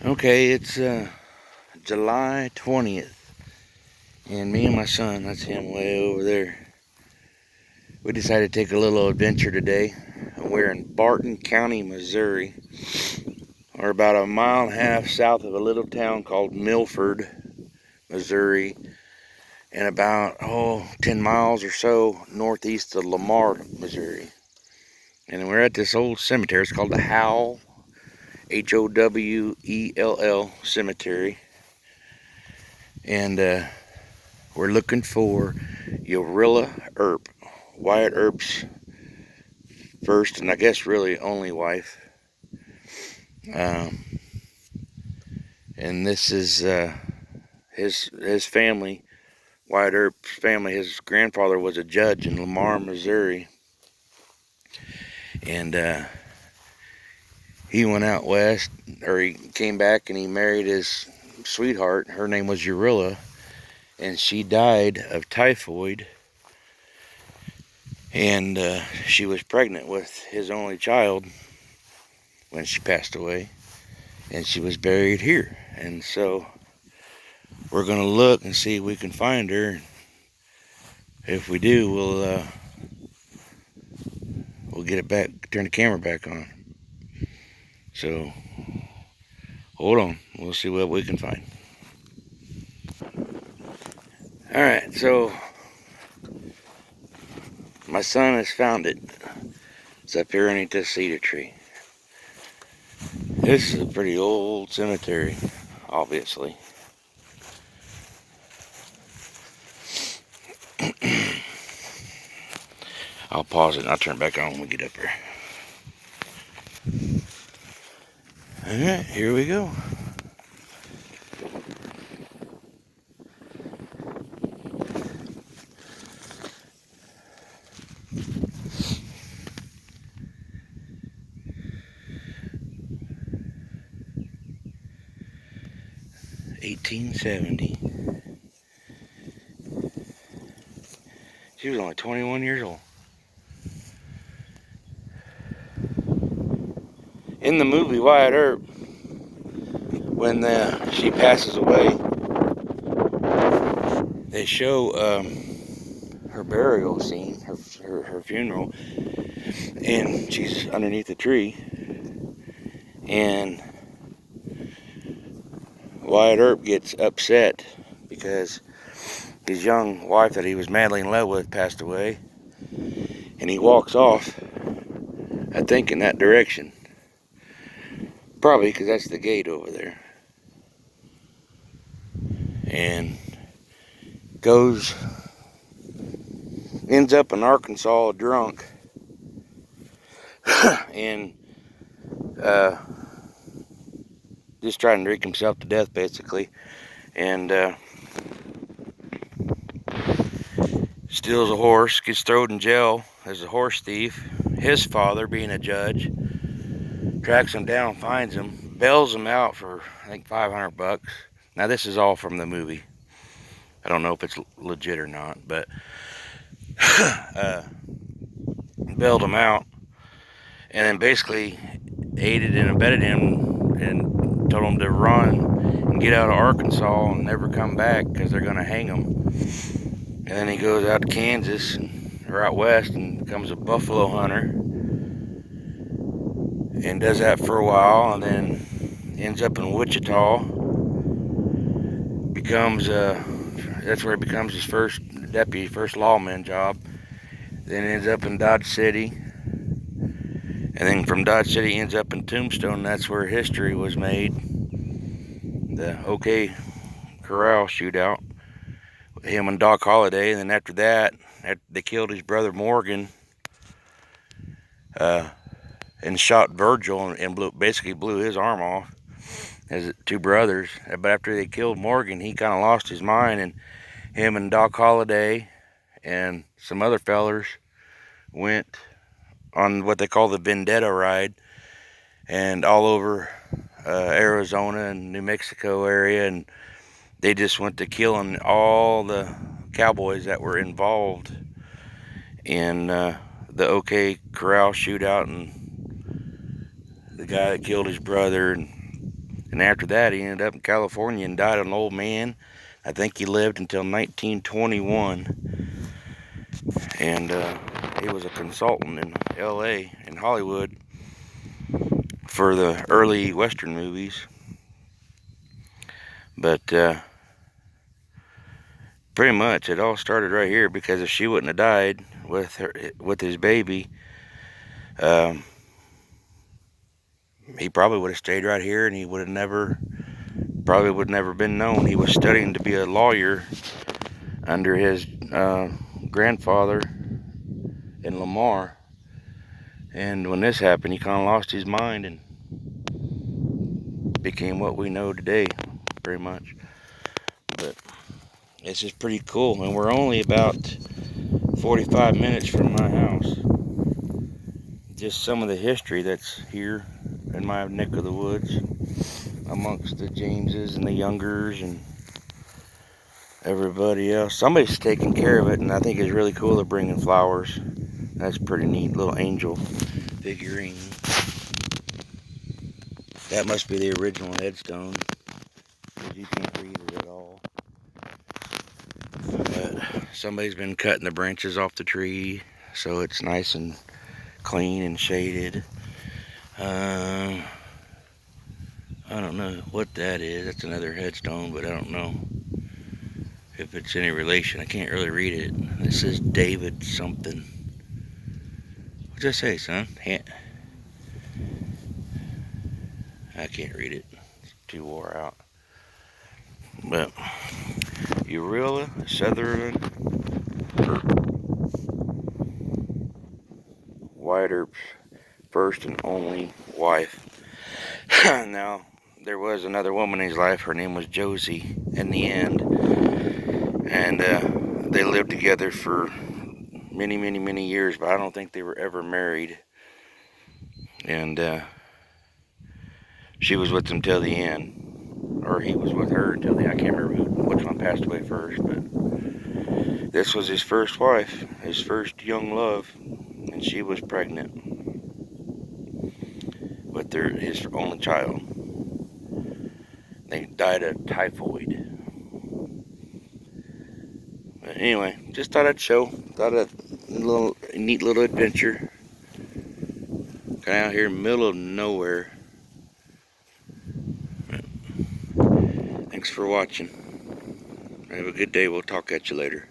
Okay, it's July 20th, and me and my son, that's him way over there, we decided to take a little adventure today. We're in Barton County, Missouri. We're about a mile and a half south of a little town called Milford, Missouri, and about 10 miles or so northeast of Lamar, Missouri. And we're at this old cemetery. It's called the Howell, Howell Cemetery. And we're looking for Urilla Earp, Wyatt Earp's first and I guess really only wife. And this is his family, Wyatt Earp's family. His grandfather was a judge in Lamar, Missouri. And he went out west, or he came back and he married his sweetheart. Her name was Urilla, and she died of typhoid. And she was pregnant with his only child when she passed away, and she was buried here. And so we're going to look and see if we can find her. If we do, we'll get it back, turn the camera back on. So hold on, we'll see what we can find. All right, so my son has found it. It's up here underneath this cedar tree. This is a pretty old cemetery, obviously. I'll pause it and I'll turn it back on when we get up there. Alright, here we go. $1870. She was only 21 years old. In the movie Wyatt Earp, when she passes away, they show her burial scene, her funeral, and she's underneath the tree, and Wyatt Earp gets upset because his young wife that he was madly in love with passed away, and he walks off, I think in that direction, probably because that's the gate over there, and ends up in Arkansas drunk, and just trying to drink himself to death basically, and steals a horse, gets thrown in jail as a horse thief. His father, being a judge, tracks him down, finds him, bails him out for I think $500. Now this is all from the movie. I don't know if it's legit or not, but bailed him out, and then basically aided and abetted him and told him to run and get out of Arkansas and never come back because they're going to hang him. And then he goes out to Kansas or out west and becomes a buffalo hunter and does that for a while, and then ends up in Wichita. That's where he becomes his first deputy, first lawman job. Then ends up in Dodge City, and then from Dodge City ends up in Tombstone. That's where history was made. The OK Corral shootout, him and Doc Holliday. And then after that, they killed his brother Morgan, and shot Virgil and basically blew his arm off. His two brothers. But after they killed Morgan, he kind of lost his mind, and him and Doc Holliday and some other fellers went on what they call the Vendetta ride, and all over Arizona and New Mexico area, and they just went to killing all the cowboys that were involved in the OK Corral shootout, and the guy that killed his brother, and And after that, he ended up in California and died an old man. I think he lived until 1921. And he was a consultant in L.A. and Hollywood for the early Western movies. But pretty much it all started right here, because if she wouldn't have died with his baby, he probably would have stayed right here, and he would have never been known. He was studying to be a lawyer under his grandfather in Lamar, and when this happened, he kind of lost his mind and became what we know today, pretty much. But it's just pretty cool, and we're only about 45 minutes from my house. Just some of the history that's here in my neck of the woods, amongst the Jameses and the Youngers and everybody else. Somebody's taking care of it, and I think it's really cool. They're bringing flowers. That's pretty neat. Little angel figurine. That must be the original headstone, because you can't read it at all. But somebody's been cutting the branches off the tree, so it's nice and clean and shaded. I don't know what that is. That's another headstone, but I don't know if it's any relation. I can't really read it. It says David something. What's that say, son? I can't read it. It's too wore out. But Urilla, Sutherland, Wyatt Earp's first and only wife. Now, there was another woman in his life. Her name was Josie in the end. And they lived together for many, many, many years, but I don't think they were ever married. And she was with him till the end. Or he was with her until the end. I can't remember which one passed away first, but this was his first wife, his first young love, and she was pregnant with his only child. They died of typhoid. But anyway, just thought I'd show. Thought a neat little adventure. Kind of out here in the middle of nowhere. Thanks for watching. Have a good day. We'll talk at you later.